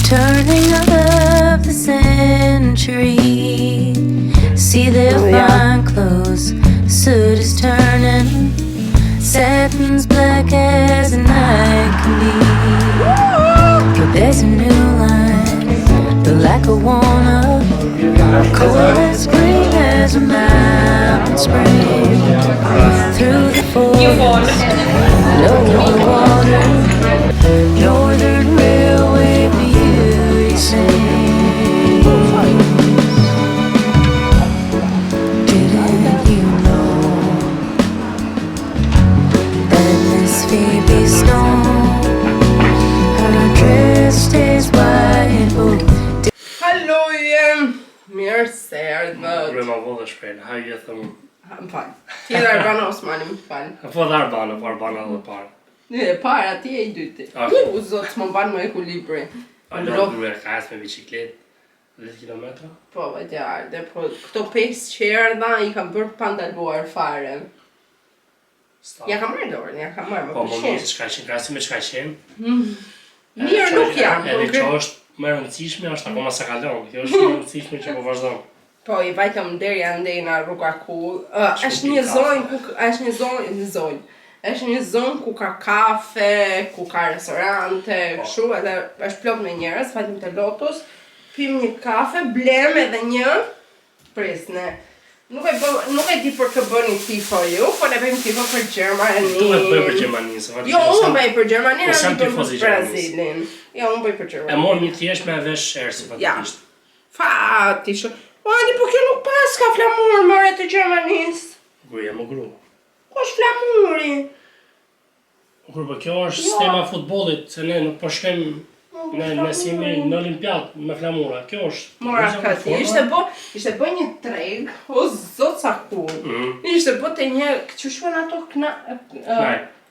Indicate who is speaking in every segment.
Speaker 1: turning of the century. See their fine clothes, soot is turning, satin's black as the night can be. But there's a new line, the lack of wanna, cold as green as a mountain spring. Through the forest, lower water, northern railway beauty sing. Didn't you know that Miss Phoebe Stone, her dress stays white?
Speaker 2: Hallo igen! Mirë se erdhët.
Speaker 3: Rëma vodë shpejnë, hajë thëmë.
Speaker 2: Më falë. Ti dhe Arbana Osmani, më falë.
Speaker 3: Po dhe Arbana, po Arbana dhe parë.
Speaker 2: E para, ti e I dyti. U zotë më banë më ekulibri.
Speaker 3: A lërë duhe kas me biciklet, 10 kilometra?
Speaker 2: Po, vëgjarë, po këto 5 që erdha I kam bërë pandaluar fare. Ja kam marrë dorën, ja kam marrë, më
Speaker 3: Po, më
Speaker 2: përshem.
Speaker 3: mos qka qenë, krasi me qka qenë.
Speaker 2: Mirë nuk jam.
Speaker 3: Edhe që është më rëndësishme, është akoma sa kalon. Kjo është më rëndësishme që po vazhdojmë.
Speaker 2: Po, I vajtëm deri andej në rruga Kull. Është një zonë ku është një zonë. Është një zonë ku ka kafe, ku ka restorante, kështu edhe është plot me njerëz, falim te Lotus, pim një kafe, blem edhe një prisne. Nuk e di për të bëni tifo ju, po ne bëjmë tifo për Gjermani.
Speaker 3: Tu e bëj për Gjermani, se
Speaker 2: Jo, unë bëj për Gjermani,
Speaker 3: Po
Speaker 2: ne
Speaker 3: sam
Speaker 2: bëjmë
Speaker 3: tifoz I
Speaker 2: për Brazilin. Jo, unë bëj për
Speaker 3: E
Speaker 2: Gjermani.
Speaker 3: mor një thjesht me vesh ersi, fatikisht.
Speaker 2: Fatisht. Ani, po kjo nuk pas ka flamur, more të Gjermanisë.
Speaker 3: Gruja më gru.
Speaker 2: Ku është flamuri?
Speaker 3: Kur po kjo është sistema futbollit, se ne nuk po shkojmë në simi në Olimpiad me flamura. Kjo është.
Speaker 2: Mora kati, ishte bë një treg, o zot sa cool. Ishte bë te një, që shuan ato knajpë,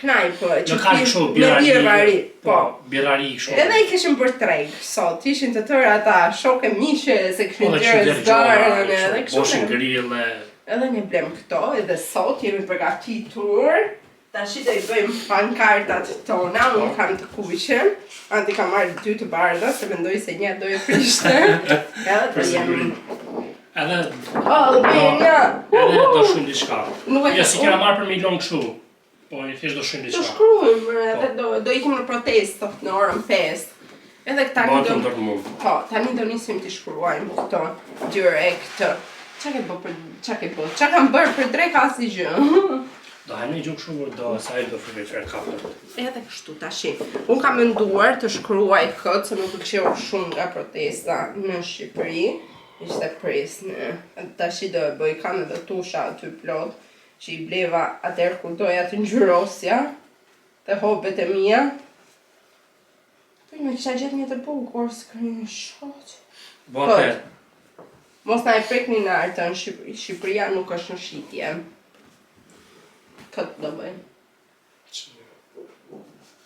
Speaker 2: që
Speaker 3: Lokal kështu,
Speaker 2: birrari, po.
Speaker 3: Birrari kështu.
Speaker 2: Edhe I kishim për treg, sot, ishin të tërë ata shokë miqe, se kishin gjerë zgarën, edhe
Speaker 3: Boshin
Speaker 2: kështu.
Speaker 3: grille.
Speaker 2: Edhe një blem këto, edhe sot jemi përgatitur. Tash do I bëjmë pankartat tona, unë kam të kuqe. Anti ka marrë 2 të bardha, se mendoj se një do e prishte. Edhe të jemi.
Speaker 3: Edhe
Speaker 2: Albania!
Speaker 3: Edhe do shumë diçka.
Speaker 2: Nuk e
Speaker 3: Jo, si kena marrë për milion kështu. Po, I thjesht do shumë
Speaker 2: Do
Speaker 3: diçka.
Speaker 2: shkruajmë, edhe do ikim në protestë në orën 5. Edhe tani
Speaker 3: Bëhet në tërë mund.
Speaker 2: Po, tani do nisim të shkruajmë këto direkt. Qa kam bërë për dreka asnjë gjë.
Speaker 3: Do hajme I gjukë shumë, do saj do frigifer kafe.
Speaker 2: Edhe kështu tashi. Unë kam menduar të shkruaj këtë, se më pëlqeu shumë nga protesta në Shqipëri. Ishte prisnë. Tashi do e bëj, kam edhe tusha aty plot, që I bleva atëherë kur doja të ngjyrosja, të hobet e mia. Po më kisha gjetë një të bukur screenshot.
Speaker 3: Bo atër.
Speaker 2: Mos na e prekni në artën, Shqipëria nuk është në shitje. Këtë do bëj.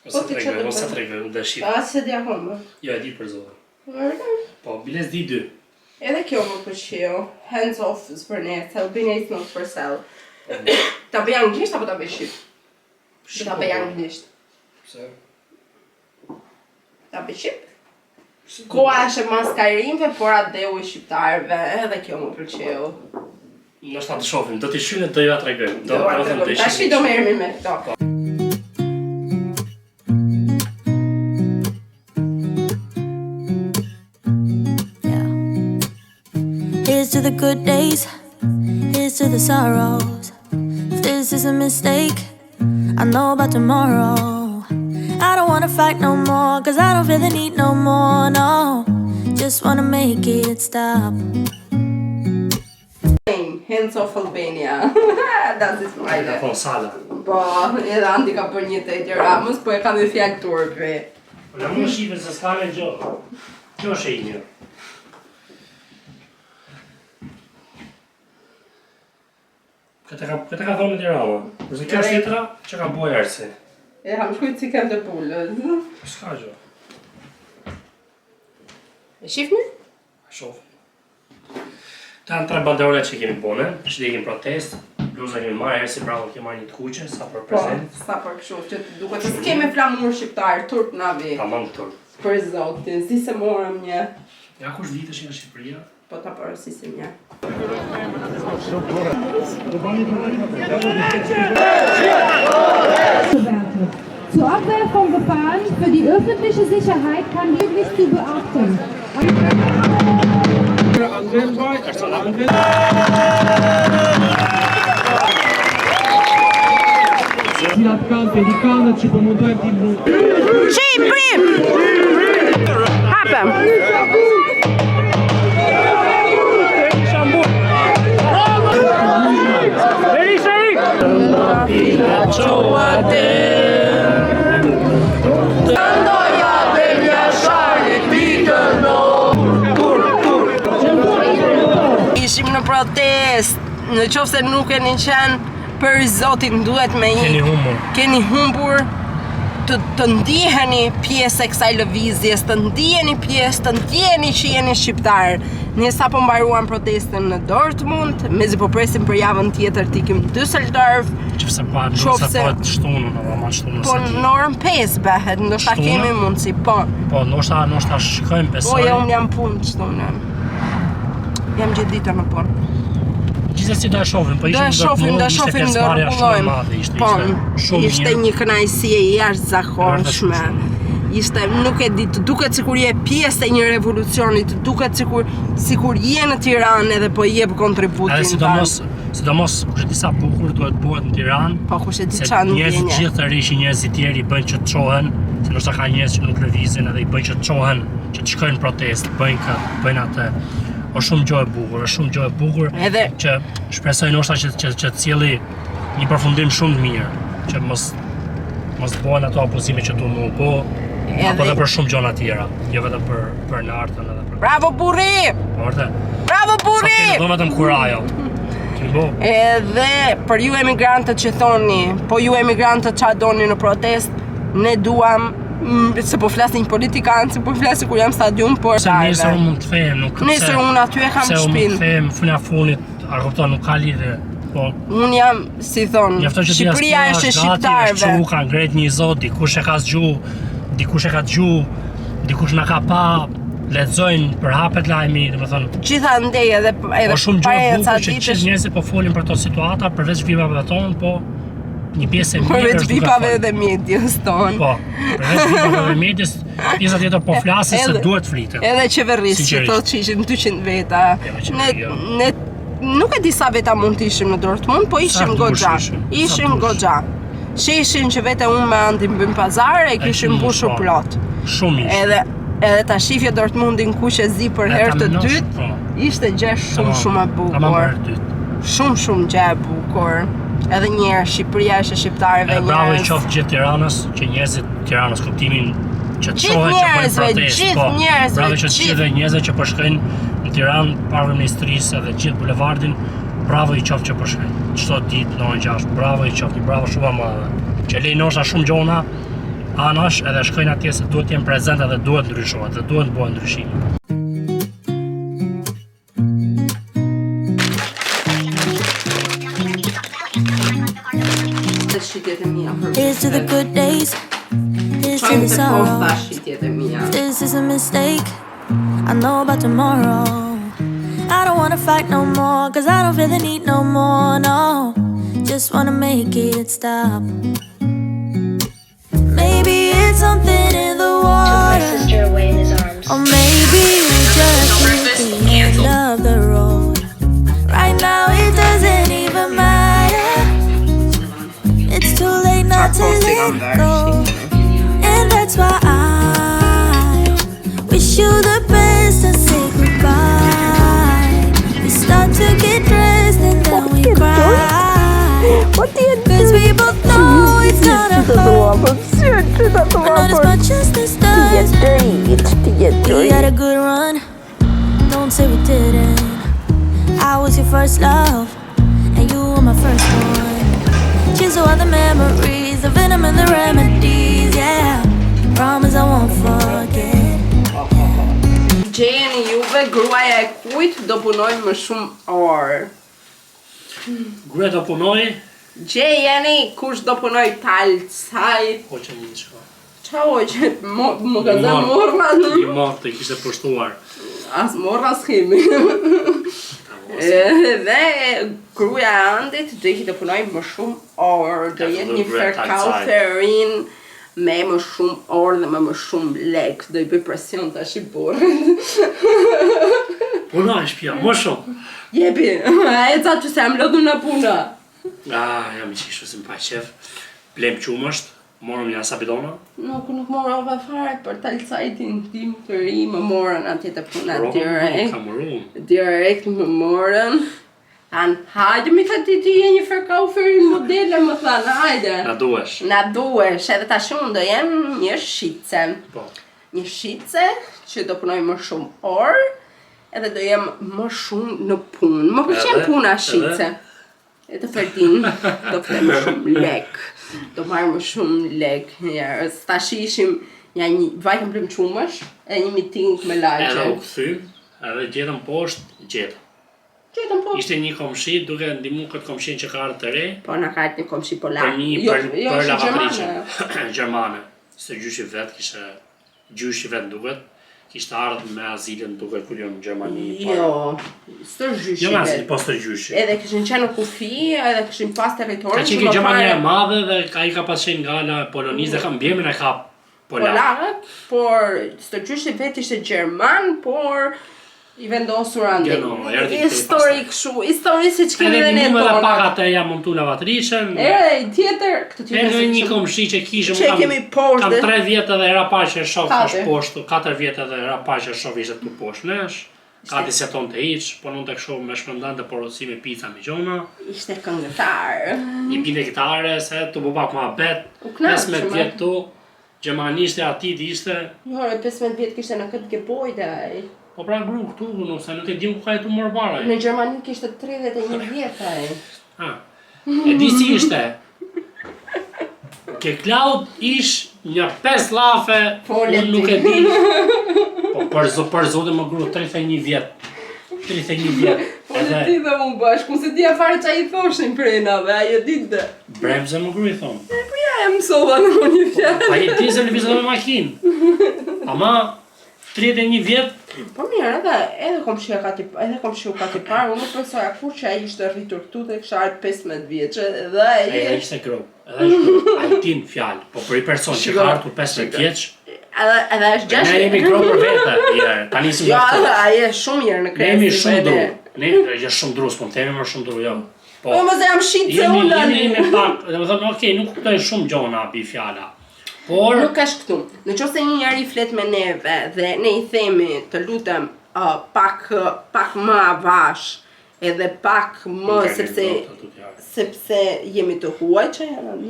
Speaker 3: Ose tregve, më dëshit.
Speaker 2: Se di akoma.
Speaker 3: Jo, e di për zonë.
Speaker 2: Vërtet?
Speaker 3: Po, biles di 2.
Speaker 2: Edhe kjo më pëlqeu. Hands off për ne, Albania is not for sale. Ta bëj anglisht apo ta bëj shqip? Ta bëj anglisht.
Speaker 3: Pse?
Speaker 2: Ta bëj shqip? Koha është e maskarimve, por adeu I shqiptarëve, edhe kjo më pëlqeu.
Speaker 3: Nështë të shofim, do t'i shynë do ja tregojmë.
Speaker 2: Tash do merremi me këto.
Speaker 1: Here's to the good days, here's to the sorrows. If this is a mistake, I know about tomorrow. I don't wanna fight no more, cause I don't feel the need no more, no. Just wanna make it stop.
Speaker 2: Hands off Albania. That is my
Speaker 3: Ka thonë sala.
Speaker 2: Po, edhe Andi ka për një të Edi Ramës, po e ka dhe fjallë turpi.
Speaker 3: Në më shive se s'ka me gjo. Kjo është e një. Këtë ka thonë Edi Rama. Përse kjo është tjetra që ka boj arsi.
Speaker 2: E kam shkujt si kem të pullës.
Speaker 3: S'ka gjo.
Speaker 2: E shifni?
Speaker 3: Shof. Ta në 3 banderole që kemi bone, që dhe kemi protest, Bluza kemi marrë herë si bravo kemi marrë një të kuqe, sa për prezent.
Speaker 2: Po, sa për kështu, që të duket të s'kemi flamur shqiptar, turp na vi.
Speaker 3: Tamam turp.
Speaker 2: Për zotin, si se morëm një.
Speaker 3: Ja kush vitesh nga Shqipëria?
Speaker 2: Po ta parasisim një.
Speaker 4: Zur Abwehr von Gefahren für die öffentliche Sicherheit kann wirklich zu beachten.
Speaker 5: Pelikanët që përmundojmë t'i mbrojmë.
Speaker 2: Shqipëri! Hapëm! Ishim në protest, në qoftë se nuk keni qenë, për zotin duhet me keni humbur të ndiheni pjesë e kësaj lëvizjes, të ndiheni pjesë, të ndiheni që jeni shqiptar. Ne sapo mbaruam protestën në Dortmund, mezi po presim për javën tjetër t'ikim në Düsseldorf.
Speaker 3: Qofse po të shtunën, apo ma shtunën.
Speaker 2: Po në orën 5 behet, ndoshta kemi mundësi, po.
Speaker 3: Po, ndoshta shkojmë besoj.
Speaker 2: Po, unë jam punë shtunën. Jam gjithë ditën në punë.
Speaker 3: Gjithsesi do e shohim, po ishte
Speaker 2: ishte një kënaqësi e jashtëzakonshme. Ishte, nuk e di, të duket sikur je pjesë e një revolucioni, të duket sikur je në Tiranë edhe po jep kontributin.
Speaker 3: Edhe sidomos kush e di sa bukur duhet bëhet në Tiranë.
Speaker 2: Po kush e di çan ndjenje.
Speaker 3: Se njerëzit gjithë të rishi, njerëzit tjerë i bëjnë që të çohen, se ndoshta ka njerëz që nuk lëvizin edhe i bëjnë që të çohen, që të shkojnë protest, bëjnë atë. Është shumë gjë e bukur,
Speaker 2: edhe
Speaker 3: që shpresoj ndoshta që të cilli një përfundim shumë të mirë, që mos bëhen ato abuzime që duhet më po, apo edhe për shumë gjëra tjera, jo vetëm për nartën edhe për.
Speaker 2: Bravo burri! Bravo burri!
Speaker 3: Sa do vetëm kurajo.
Speaker 2: Edhe për ju emigrantët që thoni, po ju emigrantët ç'a doni në protest, ne duam se po flasin politikanë, se po flasin kur jam stadium, por
Speaker 3: se nesër unë mund të them, nuk
Speaker 2: nesër unë aty e kam
Speaker 3: Se
Speaker 2: shpinë.
Speaker 3: unë mund të them, funa funit, a kupton, nuk ka lidhje. Po.
Speaker 2: Unë jam, si thon, Shqipëria është e shqiptarëve.
Speaker 3: Është ka ngret një zot, dikush e ka zgju, dikush na ka pa, lexojnë për hapet lajmi, domethënë.
Speaker 2: Gjithandej edhe
Speaker 3: shumë gjë e bukur që gjithë njerëzit po folin për këto situata, përveç vipave tonë, po një pjesë e mirë.
Speaker 2: Përveç vipave dhe medias tonë.
Speaker 3: Po, përveç vipave dhe medias, pjesa tjetër po flasin se duhet flitet.
Speaker 2: Edhe qeverisë që thotë që ishin 200 veta. Ne nuk e di sa veta mund të ishim në Dortmund, po ishim goxha. Ishim goxha. Sheshin që vete unë me Andi mbym pazar e kishim mbushur plot.
Speaker 3: Shumë ishte.
Speaker 2: Edhe ta shifje Dortmundin kush e zi për herë të dytë, ishte gjë shumë e bukur. Shumë gjë e bukur. Edhe njerë, Shqipëria është e shqiptarëve njerëz.
Speaker 3: Bravo i qoftë gjithë Tiranës, që njerëzit Tiranës kuptimin që të shohet që bëjnë protest.
Speaker 2: Gjithë njerëzve,
Speaker 3: bravo që gjithë njerëzit që po shkojnë në Tiranë, parë ministrisë edhe gjithë bulevardin, bravo i qoftë që po shkojnë. Çdo ditë 9-6, bravo i qoftë, bravo shumë e madhe. Që lejnosha shumë gjona anash edhe shkojnë atje se duhet të jenë prezent edhe duhet ndryshohet, dhe duhet të bëhen ndryshime.
Speaker 1: Here's to the good days, here's to the sorrows. This is a mistake, I know about tomorrow. I don't wanna fight no more, cause I don't feel the need no more, no. Just wanna make it stop. Maybe it's something in the water, or maybe we just hit the end of the road. Right now it doesn't even matter. It's too late not to let go, and that's why I wish you the best and say goodbye. We start to get dressed and then we cry, cause we both know it's gonna hurt. Not as much as this does. We had a good run, don't say we didn't. I was your first love, and you were my first one. Cheers to all the memories, the venom and the remedies, yeah. Promise I won't forget.
Speaker 2: Gjeni juve, gruaja e kujt do punoj më shumë orë?
Speaker 3: Gruaja do punoj.
Speaker 2: Gjejeni kush do punoj talcaj.
Speaker 3: Po që një shko.
Speaker 2: Qa hoqe, më ka dhe morra
Speaker 3: I morë të kishte përshtuar.
Speaker 2: As morra s'kemi. Dhe gruaja e Andit do i të punoj më shumë orë, do jetë një verkauferin me më shumë orë dhe me më shumë lek, do i bëj presion tash i burrit.
Speaker 3: Puna e shpia, më shumë.
Speaker 2: Jepi, e ca që se jam lodhu në puna.
Speaker 3: Jam i qishu si më pa qef. Blem qumësht, morëm një asabidona.
Speaker 2: Nuk morova fare për talcajtin tim të ri, më morën atje të puna direkt më morën. Thanë, hajde mi ka ti e një verkauferin modele, më thanë, hajde. Na duesh, edhe tash unë do jem një shqice.
Speaker 3: Po.
Speaker 2: Një shqice që do punoj më shumë orë, edhe do jem më shumë në punë. Më pëlqen puna shqice. E të fërtin, do fle më shumë lek. Do marrë më shumë lek. Tash ishim, vajtëm blem qumësh, e një miting me lagje.
Speaker 3: Edhe u këthym, edhe gjetëm poshtë, gjetëm. Ishte një komshi duke ndihmu këtë komshin që ka ardhur të re.
Speaker 2: Po na ka ardhur një komshi polak.
Speaker 3: Për lavatriçe. Gjermane. Se gjyshi vet kishte gjyshi vet duket. Kishte ardhur me azilën duke kulur në Gjermani.
Speaker 2: Jo, s'të gjyshi.
Speaker 3: Jo azil, po s'të gjyshi.
Speaker 2: Edhe kishin qenë në kufi, edhe kishin pas territorin.
Speaker 3: Ka qenë Gjermania e madhe dhe ai ka pas qenë nga polonizë, ka mbjemën e ka
Speaker 2: polakët, por s'të gjyshi vet ishte gjerman, por i vendosur ande. Histori si që kemi dhe ne
Speaker 3: tonë. Edhe pak
Speaker 2: tonë.
Speaker 3: atë jam montu lavatrishën.
Speaker 2: Tjetër, këtë tjetër.
Speaker 3: Edhe një komshi që kishëm,
Speaker 2: që kemi poshtë.
Speaker 3: Kam 3 vjetë edhe era pa që shof është poshtë, 4 vjetë edhe era pa që shof ishte tu poshtë nesh. Kati se ton të hiq, po nuk të këshov me shpëndan të porosi me pizza me gjona.
Speaker 2: Ishte këngëtar.
Speaker 3: I bine gitare, se tu bu pak ma bet, 15 vjetë tu, Gjermanisht e atit ishte.
Speaker 2: Jo, 15 vjetë kishte në këtë gebojde ai.
Speaker 3: Po pra gru këtu, nëse nuk e dim ku ka jetu mërë bara.
Speaker 2: Në Gjermani kishte 31 vjetë ai.
Speaker 3: E di si ishte. Ke Klaud ish një 5 lafe, unë nuk e di. Po për zote më gru 31 vjetë. 31 vjetë.
Speaker 2: Po le ti dhe unë bashku, se ti a fare qa i thoshin prenave, ajo ditë.
Speaker 3: Bremze më gru i thonë.
Speaker 2: Po ja e mësova në një vjetë.
Speaker 3: Pa i tizë në vizë me makinë. Ama 31 vjetë.
Speaker 2: Po mirë, edhe komshiu ka t'i parë, unë nuk pensoja kur që ai ishte rritur këtu dhe kisha ardhur 15 vjeçë dhe ai
Speaker 3: ishte grop. Ai tin fjalë, po për një person që ka ardhur 15 vjeç.
Speaker 2: Edhe është 6.
Speaker 3: Ne jemi grop për vete, tani si
Speaker 2: jo, ai është shumë mirë në kresë.
Speaker 3: Ne jemi shumë dru. Ne jemi shumë drus, po themi më shumë dru, jo.
Speaker 2: Po mos jam shitse unë tani.
Speaker 3: Jemi pak, domethënë, okay, nuk kuptoj shumë gjona mbi fjala. Por
Speaker 2: nuk është këtu. Nëse një njeri flet me neve dhe ne i themi të lutem pak më avash edhe pak më sepse jemi të huaj që janë.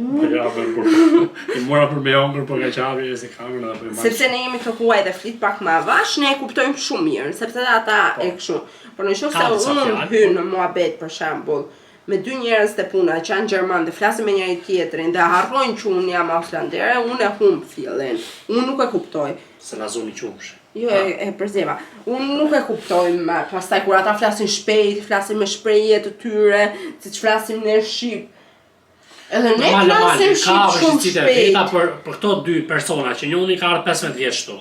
Speaker 3: I mora për me ongër për ka qavi e se kamerën dhe për marë.
Speaker 2: Sepse ne jemi të huaj dhe flit pak më avash, ne e kuptojmë shumë mirë, sepse ata e kështu. Por nëse unë hyn në muhabet për shembull, me 2 njerëz të puna që janë gjerman dhe flasin me njëri tjetrin dhe harrojnë që unë jam auslandere, unë e humb fillin. Unë nuk e kuptoj.
Speaker 3: Se na zoni qumsh.
Speaker 2: Jo, e përzeva. Unë nuk e kuptoj pastaj kur ata flasin shpejt, flasin me shprehje të tyre, siç flasim ne shqip. Edhe ne flasim shqip shumë shpejt.
Speaker 3: Për këto 2 persona që njëri ka ardhur 15 vjeç këtu.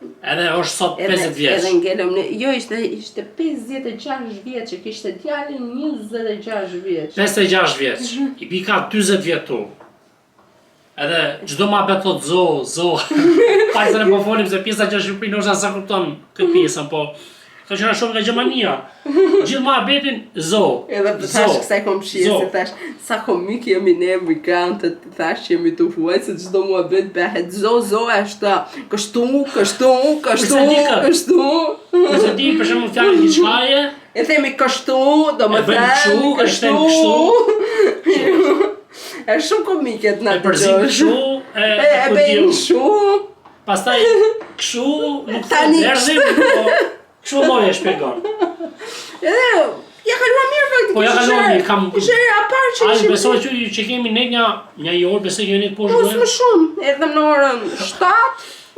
Speaker 3: Edhe është sot 50 vjeç.
Speaker 2: Edhe ngelëm ne, jo ishte 56 vjeç, që kishte djalin 26 vjeç.
Speaker 3: 56 vjeç. I bika 40 vjet tu. Edhe çdo ma bet thot zo. Pajzën e po folim se pjesa që Shqipëri ndoshta sa kupton këtë pjesën, po ka qenë shumë nga Gjermania. Gjithë ma betin zo.
Speaker 2: Edhe thash kësaj komshie se thash sa komik jemi ne emigrantët, thash jemi të huaj se çdo muhabet bëhet zo është kështu.
Speaker 3: Nëse di për shembull fjalë diçkaje,
Speaker 2: e themi kështu, domethënë kështu. Është shumë komike të na
Speaker 3: dëgjosh. E
Speaker 2: bëjmë kështu.
Speaker 3: Pastaj kështu nuk tani erdhim, po kështu lloj e shpjegon.
Speaker 2: Edhe ja kaluam mirë faktikisht.
Speaker 3: Po ja kaluam mirë, kam.
Speaker 2: Ishte e parë që
Speaker 3: besoj që kemi ne një orë, besoj që jeni të poshtë.
Speaker 2: Mos më shumë, edhe në orën 7,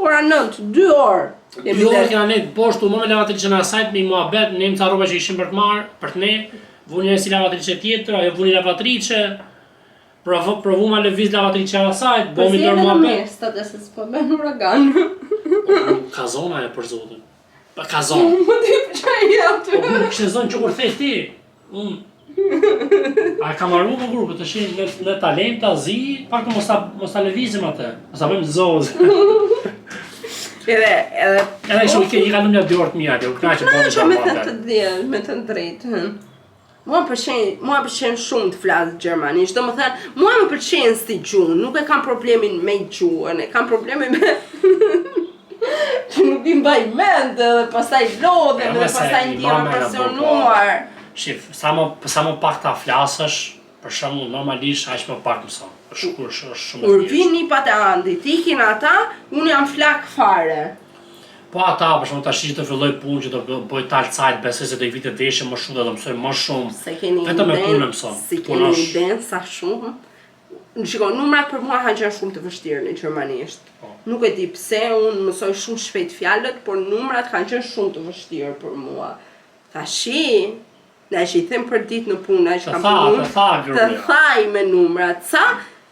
Speaker 2: ora 9, 2 orë.
Speaker 3: 2 orë kena ne të poshtë, më me lavatriçën e asajt, me muhabet, ne më ca rroba që ishim për të marrë, për të ne. vuni një si lavatrice tjetër, ajo vuni lavatrice, provu ma lëviz lavatrice asaj, bomi
Speaker 2: Përsi edhe në
Speaker 3: normal.
Speaker 2: mes, të dhe se s'po ben uragan.
Speaker 3: Ka zona e për zotin. Pa ka zonë.
Speaker 2: Më t'i përqaj aty.
Speaker 3: Po nuk kështë zonë që kur the ti. A ka marru më grupë të shenë në talent, ta zi, pak të mos ta lëvizim atë. Mos ta bëjmë zozë. Edhe i ka nëmja 2 orë të mija, u knaqë bëndë
Speaker 2: Që me të dhjel, me të drejtë. Mua pëlqen shumë të flasë gjermanisht, do më thënë, mua më pëlqen si gjuhë, nuk e kam problemin me gjuhën, e kam problemin me... që nuk i mbaj mend dhe pastaj lodhem dhe pastaj ndjem presionuar.
Speaker 3: Shif, sa më pak ta flasësh, për shembull normalisht aq më pak mëson. Është shumë.
Speaker 2: Kur vini pateantit, ikin ata, unë jam flak fare.
Speaker 3: Po ata, për shembull tash që të filloj punë, që të bëj talcajt, besoj se do i vitë veshje më shumë dhe do mësoj më shumë.
Speaker 2: Se keni
Speaker 3: vetëm me punë mëson.
Speaker 2: Si keni iden sa shumë. Shiko, numrat për mua kanë qenë shumë të vështirë në gjermanisht. Nuk e di pse, unë mësoj shumë shpejt fjalët, por numrat kanë qenë shumë të vështirë për mua. Tashi, që i them për ditë në punë, që kam punë, të thaj me numrat, sa?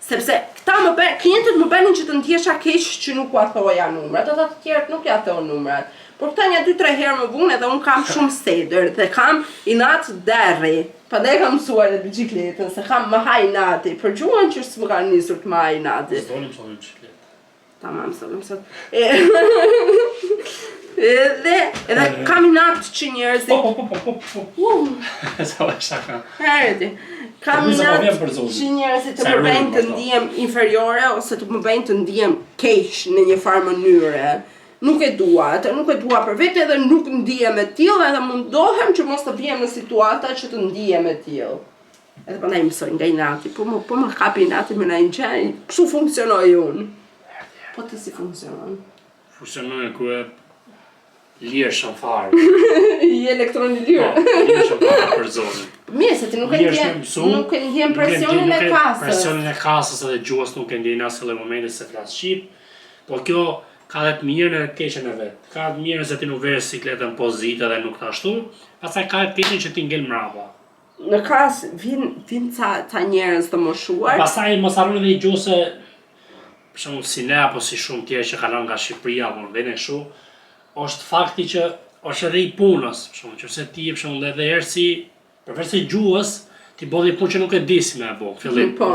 Speaker 2: Sepse klientët më bënin që të ndjesha keq që nuk ua thoja numrat, ata të tjerët nuk ja thonë numrat. Por këta një 2-3 herë më vunë edhe unë kam shumë seder dhe kam inat derri. Pandaj kam mësuar edhe bicikletën, se kam më haj inati, për gjuhën që s'më kanë nisur të më haj inati.
Speaker 3: S'donim sot në bicikletë.
Speaker 2: Tamam, sot. Edhe kam inat që njerëzit...
Speaker 3: Sa vë shaka.
Speaker 2: Herëti. Kam inat që njerëzit të më bëjnë të ndihem inferiore ose të më bëjnë të ndihem keq në një farë mënyre. Nuk e dua për vete dhe nuk ndihem e tillë edhe mundohem që mos të vjem në situata që të ndihem e tillë. Edhe prandaj mësoj nga inati, po më kapi inati me ndonjë gjë, kështu funksionoj unë. Po ti si funksionon?
Speaker 3: Funksionon e ku e lirë shumë farë.
Speaker 2: I elektroni lirë.
Speaker 3: Lirë shumë farë për zonë.
Speaker 2: Mirë, se ti nuk e ndjen presionin e kasës.
Speaker 3: Presionin e kasës edhe gjuhës nuk e ndjen asë edhe momentit se flas shqip, po kjo ka dhe të mirën e keqen e vetë. Ka të mirën se ti nuk verë sikletën pozitë dhe nuk të ashtu, pastaj ka e keqen që ti ngel mrapa.
Speaker 2: Në kas, vin ca njerëz të moshuar.
Speaker 3: Pastaj mos harroni edhe i gjuhë se, për shembull si ne apo si shumë tjerë që kalon nga Shqipëria apo në vende kështu, është fakti që është edhe i punës, për shembull, nëse ti për shembull edhe herë si përveç se gjuhës, ti bodhi punë që nuk e di si më bë,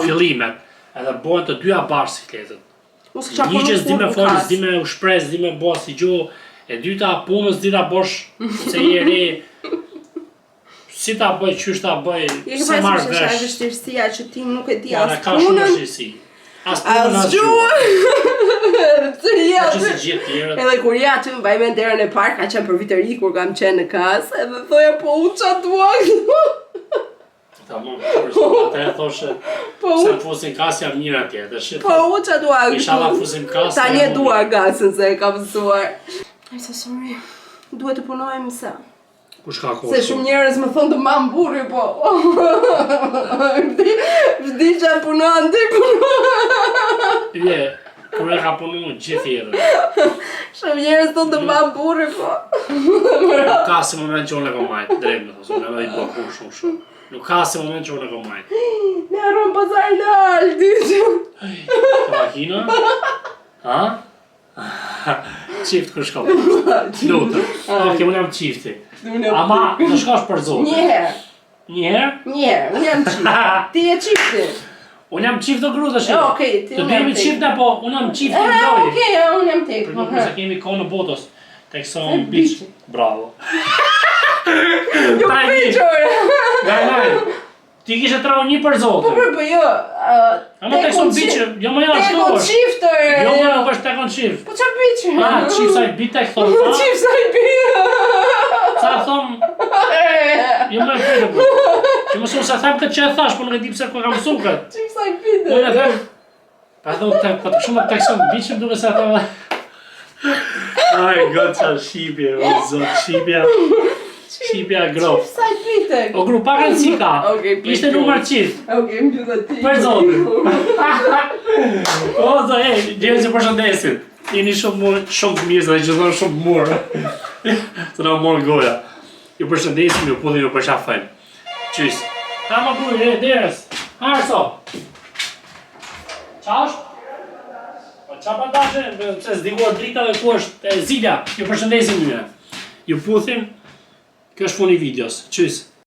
Speaker 3: fillimet, edhe bëhen të dyja bashkë sikletët. Ligjes di me folës, di me u shpres, di me bo si gjuhë, e dyta punës di ta bosh se i eri, si ta bëj, qysh ta bëj, se marrë vesh.
Speaker 2: Ka vështirësia që ti nuk e di as punën.
Speaker 3: Ka shumë vështirësi. As punën as gjuhën.
Speaker 2: Edhe kur ja aty mbaj me derën e parë, ka qenë për vitëri kur kam qenë në kasë, edhe thoja po u qa tua.
Speaker 3: Tamam, ata e thoshe, se më fusin kasë jam njëra tjetë.
Speaker 2: Po u qa tua.
Speaker 3: Inshallah fusim kasë.
Speaker 2: Ta një dua gasën se e kam mësuar. I'm so sorry. Duhet të punojmë se.
Speaker 3: Kush ka kohë?
Speaker 2: Se shumë njerëz më thonë të mam burri, po. Vdi që punon ti punon.
Speaker 3: Je, kur e ka punu gjithë jetën.
Speaker 2: Shumë njerëz thonë të mam burri, po.
Speaker 3: Ka si moment që unë e kom majtë, drejt me thosë, unë e do punë shumë. Nuk ka si moment që unë e kom majtë.
Speaker 2: Ne arron pasaj në alti.
Speaker 3: Të makina? Ha? Qift kush ka punë? Lutëm. Oke, unë jam qifti. Ama, në shkash për zotë.
Speaker 2: Njëherë.
Speaker 3: Njëherë?
Speaker 2: Njëherë, unë jam qifti. Ti e qifti.
Speaker 3: Unë jam qift të gru të shqipë.
Speaker 2: Okej, ti
Speaker 3: unë jam qift në po, unë jam qift të dojë.
Speaker 2: Okej, unë jam tek.
Speaker 3: Për nuk se kemi kohë në botos. Tek sa unë biqë. Bravo.
Speaker 2: Jo biqër.
Speaker 3: Gajnaj, ti kishe trau një për zotë.
Speaker 2: Po jo.
Speaker 3: Ama tek son biqë, jo më janë shtu është.
Speaker 2: Qiftër.
Speaker 3: Jo më nuk është tekon qift.
Speaker 2: Po qa biqër?
Speaker 3: Qift sa i bit tek thonë ta.
Speaker 2: Qift sa i bit.
Speaker 3: Sa thonë, jo më e fritë po. Që më shumë se them këtë që e thash, po nuk e di pse ku kam mësu këtë.
Speaker 2: Qift sa i bit.
Speaker 3: Unë e them, pa thonë, të shumë tek son biqë duke se thëmë. Aj, god qa shqipje, o zot, shqipja grop.
Speaker 2: Qift sa i bit.
Speaker 3: O gru, pak rëndësi ka, ishte numër qift.
Speaker 2: Okej, më gjithë ti.
Speaker 3: Për zotin. O zot, gjerë që përshëndesin. Jeni shumë të mirë, dhe që thonë shumë murë. Të në morë goja. Ju përshëndesim, ju pudhin ju përshafajnë. Qys. Ha më bujë, derës. Arso. Qa është? Po qa pa tashe, se s'dikuar drita dhe ku është Zilja, ju përshëndesim njëre. Ju puthim, kjo është funi videos. Qys.